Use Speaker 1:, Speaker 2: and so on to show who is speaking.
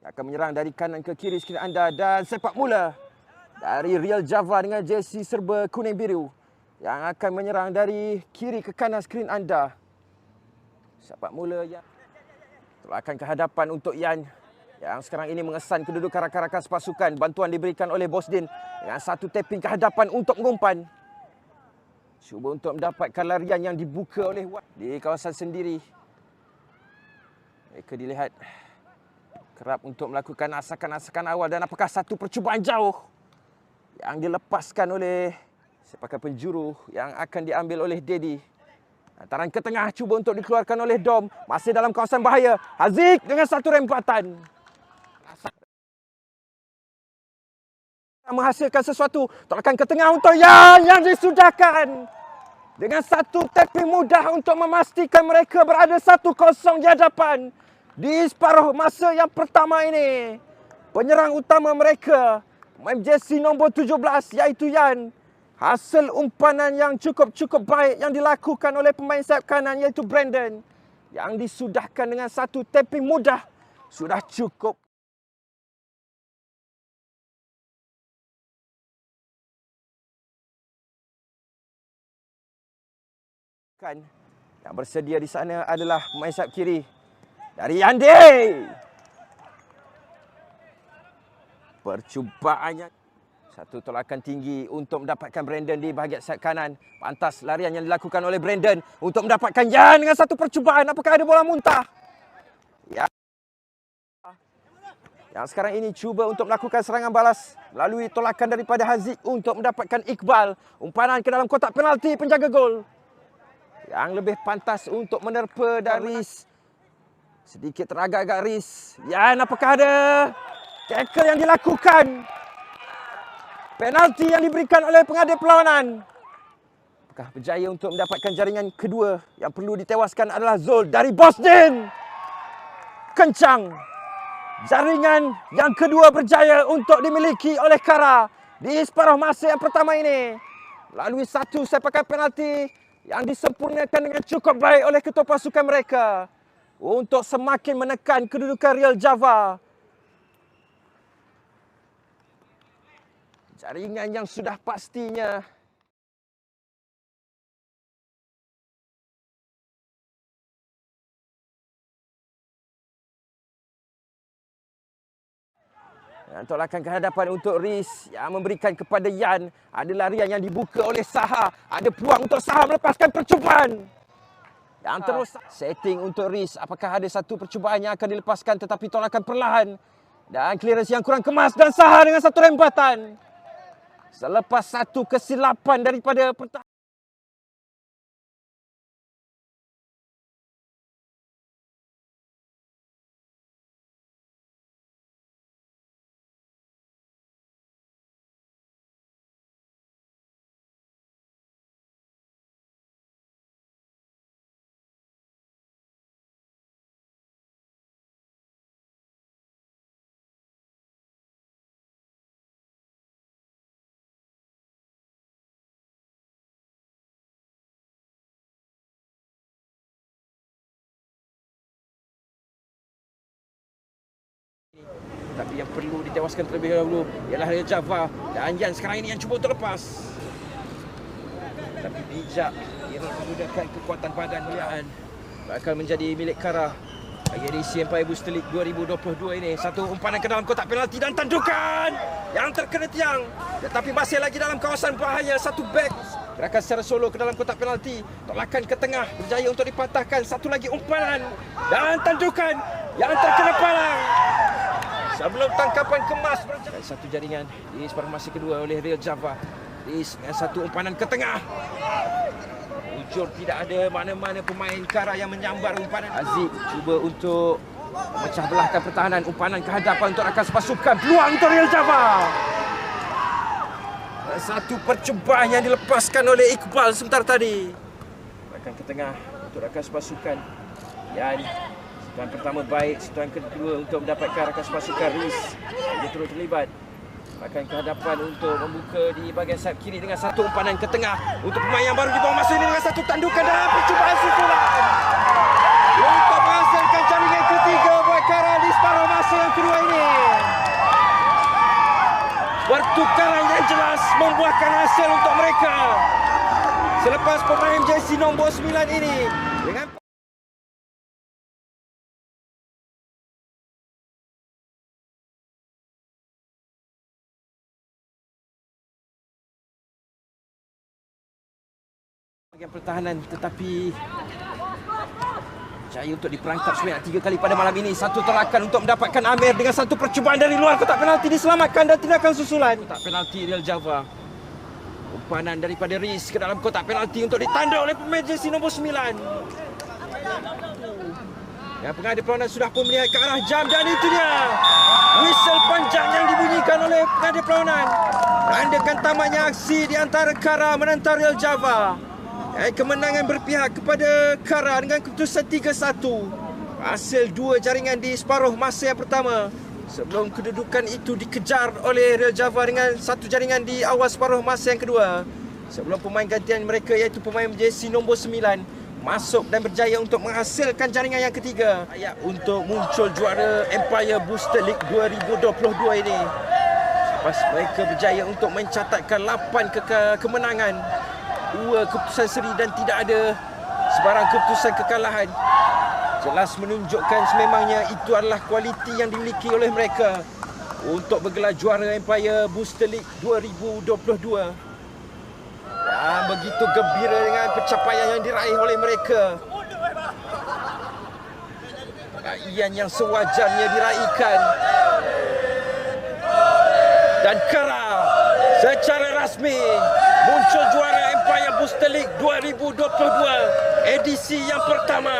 Speaker 1: Akan menyerang dari kanan ke kiri skrin anda dan sepak mula dari Real Java dengan jersey serba kuning biru yang akan menyerang dari kiri ke kanan skrin anda. Sepak mula yang tolakan ke hadapan untuk Yan yang sekarang ini mengesan kedudukan rakan-rakan sepasukan. Bantuan diberikan oleh Bosdin dengan satu tapping ke hadapan untuk mengumpan. Cuba untuk mendapatkan larian yang dibuka oleh Wan di kawasan sendiri. Mereka dilihat kerap untuk melakukan asakan-asakan awal dan apakah satu percubaan jauh yang dilepaskan oleh sepakan penjuru yang akan diambil oleh Dedi. Hantaran ke tengah cuba untuk dikeluarkan oleh Dom. Masih dalam kawasan bahaya. Haziq dengan satu rempatan. Menghasilkan sesuatu. Tolakan ke tengah untuk Yan yang disudahkan. Dengan satu tapping mudah untuk memastikan mereka berada 1-0 di hadapan. Di separuh masa yang pertama ini, penyerang utama mereka, pemain jersey nombor 17 iaitu Yan. Hasil umpanan yang cukup baik yang dilakukan oleh pemain sayap kanan iaitu Brandon. Yang disudahkan dengan satu tapping mudah. Sudah cukup. Yang bersedia di sana adalah pemain sayap kiri dari Yandi. Percubaannya. Satu tolakan tinggi untuk mendapatkan Brandon di bahagian sayap kanan. Pantas larian yang dilakukan oleh Brandon untuk mendapatkan Yan dengan satu percubaan. Apakah ada bola muntah? Ya. Yang sekarang ini cuba untuk melakukan serangan balas melalui tolakan daripada Haziq untuk mendapatkan Iqbal. Umpanan ke dalam kotak penalti penjaga gol. Yang lebih pantas untuk menerpa dari Riz. Sedikit teragak-agak Riz. Yan, apakah ada tackle yang dilakukan? Penalti yang diberikan oleh pengadil perlawanan. Apakah berjaya untuk mendapatkan jaringan kedua? Yang perlu ditewaskan adalah Zul dari Bosdin. Kencang. Jaringan yang kedua berjaya untuk dimiliki oleh Kara di separuh masa yang pertama ini. Melalui satu sepakan penalti yang disempurnakan dengan cukup baik oleh ketua pasukan mereka untuk semakin menekan kedudukan Real Java. Jaringan yang sudah pastinya dan tolakan ke hadapan untuk Riz yang memberikan kepada Yan. Ada larian yang dibuka oleh Saha. Ada peluang untuk Saha melepaskan percubaan. Yang terus setting untuk Riz. Apakah ada satu percubaan yang akan dilepaskan tetapi tolakan perlahan. Dan clearance yang kurang kemas dan Saha dengan satu rempatan. Selepas satu kesilapan daripada pertahanan. Tapi yang perlu ditewaskan terlebih dahulu ialah Real Java. Dan Yan sekarang ini yang cuba untuk lepas. Tapi bijak ia menggunakan kekuatan badan muliaan. Bakal menjadi milik Kara bagi edisi Empire Booster League 2022 ini. Satu umpanan ke dalam kotak penalti dan tandukan yang terkena tiang. Tetapi masih lagi dalam kawasan bahaya. Satu back gerakan secara solo ke dalam kotak penalti. Tolakan ke tengah berjaya untuk dipatahkan. Satu lagi umpanan dan tandukan yang terkena palang. Sebelum tangkapan kemas berjalan. Satu jaringan di separuh masa kedua oleh Real Java. Dengan satu umpanan ke tengah. Ujur tidak ada mana-mana pemain Kara yang menyambar umpanan. Haziq cuba untuk memecah belahkan pertahanan. Umpanan ke hadapan untuk rakan sepasukan. Peluang untuk Real Java. Satu percubaan yang dilepaskan oleh Iqbal sebentar tadi. Rakan ke tengah untuk rakan sepasukan. Yan. Sentuhan pertama baik, sentuhan kedua untuk mendapatkan rakan sepasukan Riz. Dia terus terlibat. Akan ke hadapan untuk membuka di bahagian sayap kiri dengan satu umpanan ke tengah. Untuk pemain yang baru di bawah masa ini dengan satu tandukan dan percubaan susulan. Untuk menghasilkan jaringan ketiga buat Kara di separuh masa yang kedua ini. membuahkan hasil untuk mereka. Selepas pemain jersey nombor 9 ini dengan bahagian pertahanan, tetapi jaya untuk diperangkap sebanyak 3 kali pada malam ini. Satu terakan untuk mendapatkan Amir dengan satu percubaan dari luar kotak penalti diselamatkan dan tindakan susulan. Kotak penalti Real Java. Umpanan daripada Riz ke dalam kotak penalti untuk ditanda oleh pemain jersey nombor 9. Yang pengadil perlawanan sudah pun melihat ke arah jam dan itu dia whistle panjang yang dibunyikan oleh pengadil perlawanan. Menandakan tamatnya aksi di antara Kara menentang Real Java. Kemenangan berpihak kepada Kara dengan keputusan 3-1. Hasil 2 jaringan di separuh masa yang pertama. Sebelum kedudukan itu dikejar oleh Real Java dengan 1 jaringan di awal separuh masa yang kedua. Sebelum pemain gantian mereka iaitu pemain jersey nombor 9 masuk dan berjaya untuk menghasilkan jaringan yang ketiga. Untuk muncul juara Empire Booster League 2022 ini. Lepas mereka berjaya untuk mencatatkan 8 kemenangan, 2 keputusan seri dan tidak ada sebarang keputusan kekalahan. Jelas menunjukkan sememangnya itu adalah kualiti yang dimiliki oleh mereka untuk bergelar juara Empire Booster League 2022. Dan begitu gembira dengan pencapaian yang diraih oleh mereka. Raian yang sewajarnya diraikan. Dan Kara secara rasmi muncul juara Empire Booster League 2022 edisi yang pertama.